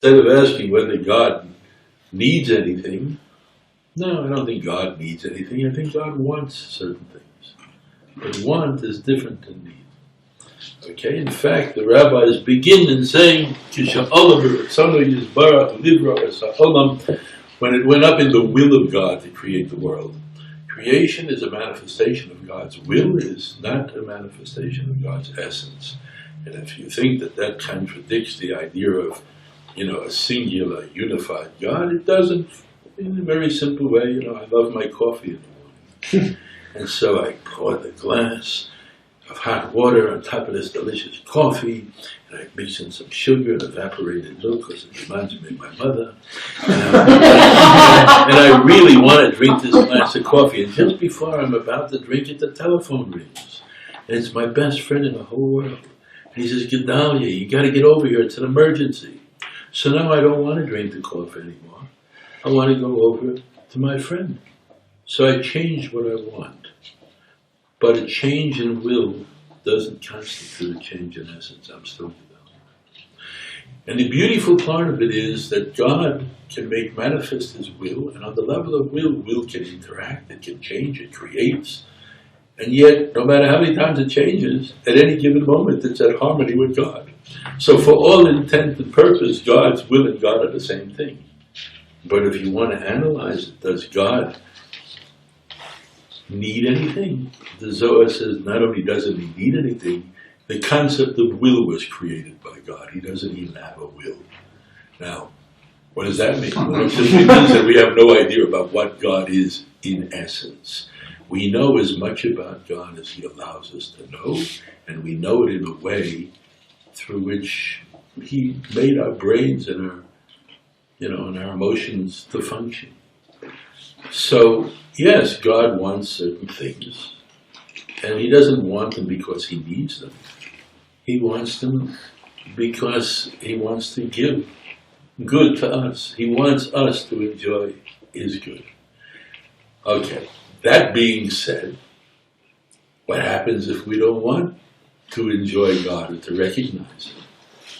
Instead of asking whether God needs anything, no, I don't think God needs anything. I think God wants certain things. But want is different than need. Okay, in fact, the rabbis begin in saying, when it went up in the will of God to create the world. Creation is a manifestation of God's will, it is not a manifestation of God's essence. And if you think that that contradicts the idea of, a singular, unified God, it doesn't. In a very simple way, I love my coffee in the morning. And so I pour the glass of hot water on top of this delicious coffee, and I mix in some sugar and evaporated milk because it reminds me of my mother. And I really want to drink this glass of coffee, and just before I'm about to drink it, the telephone rings. And it's my best friend in the whole world. And he says, Gedaliah, you got to get over here, it's an emergency. So now I don't want to drink the coffee anymore. I want to go over to my friend. So I change what I want. But a change in will doesn't constitute a change in essence. I'm still developing. And the beautiful part of it is that God can make manifest His will, and on the level of will can interact, it can change, it creates. And yet, no matter how many times it changes, at any given moment it's at harmony with God. So for all intent and purpose, God's will and God are the same thing. But if you want to analyze it, does God need anything? The Zohar says not only doesn't He need anything, the concept of will was created by God. He doesn't even have a will. Now, what does that mean? Well, it simply means that we have no idea about what God is in essence. We know as much about God as He allows us to know, and we know it in a way through which He made our brains and our, and our emotions to function. So, yes, God wants certain things, and He doesn't want them because He needs them. He wants them because He wants to give good to us. He wants us to enjoy His good. Okay, that being said, what happens if we don't want to enjoy God or to recognize Him?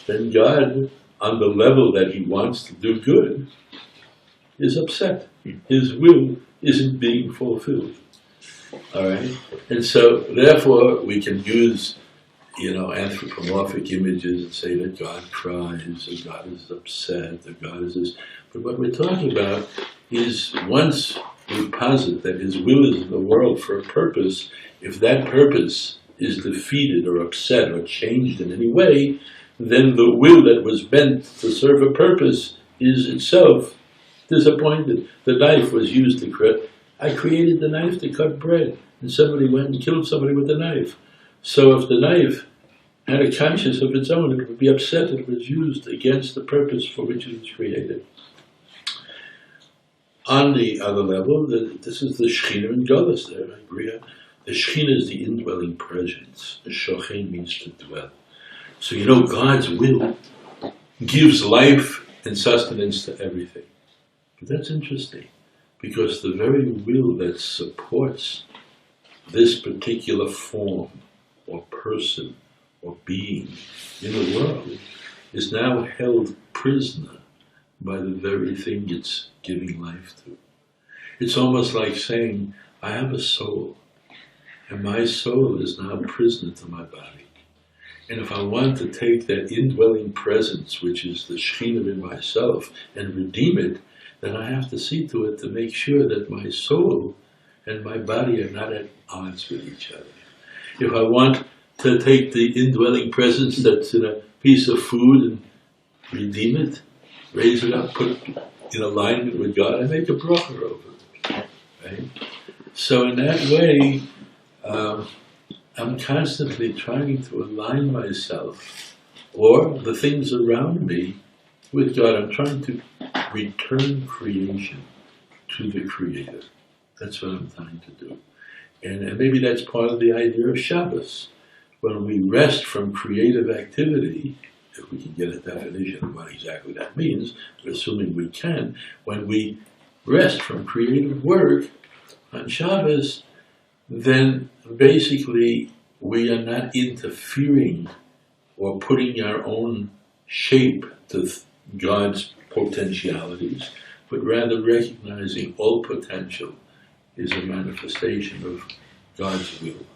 Then God, on the level that He wants to do good, is upset. His will isn't being fulfilled. All right? And so, therefore, we can use, anthropomorphic images and say that God cries, or God is upset, or God is this. But what we're talking about is once we posit that His will is in the world for a purpose, if that purpose is defeated or upset or changed in any way, then the will that was meant to serve a purpose is itself disappointed. The knife was used to cut. I created the knife to cut bread, and somebody went and killed somebody with the knife. So if the knife had a conscience of its own, it would be upset that it was used against the purpose for which it was created. On the other level, this is the Shechina and Golas there, I agree. The Shechina is the indwelling presence. The Shochen means to dwell. So God's will gives life and sustenance to everything. But that's interesting, because the very will that supports this particular form, or person, or being in the world is now held prisoner by the very thing it's giving life to. It's almost like saying, I have a soul, and my soul is now prisoner to my body. And if I want to take that indwelling presence, which is the Shekhinah in myself, and redeem it, then I have to see to it to make sure that my soul and my body are not at odds with each other. If I want to take the indwelling presence that's in a piece of food and redeem it, raise it up, put it in alignment with God, I make a bracha over it. Right? So in that way, I'm constantly trying to align myself or the things around me with God. I'm trying to return creation to the Creator. That's what I'm trying to do. And maybe that's part of the idea of Shabbos. When we rest from creative activity, if we can get a definition of what exactly that means, but assuming we can, when we rest from creative work on Shabbos, then basically we are not interfering or putting our own shape to God's potentialities, but rather recognizing all potential is a manifestation of God's will.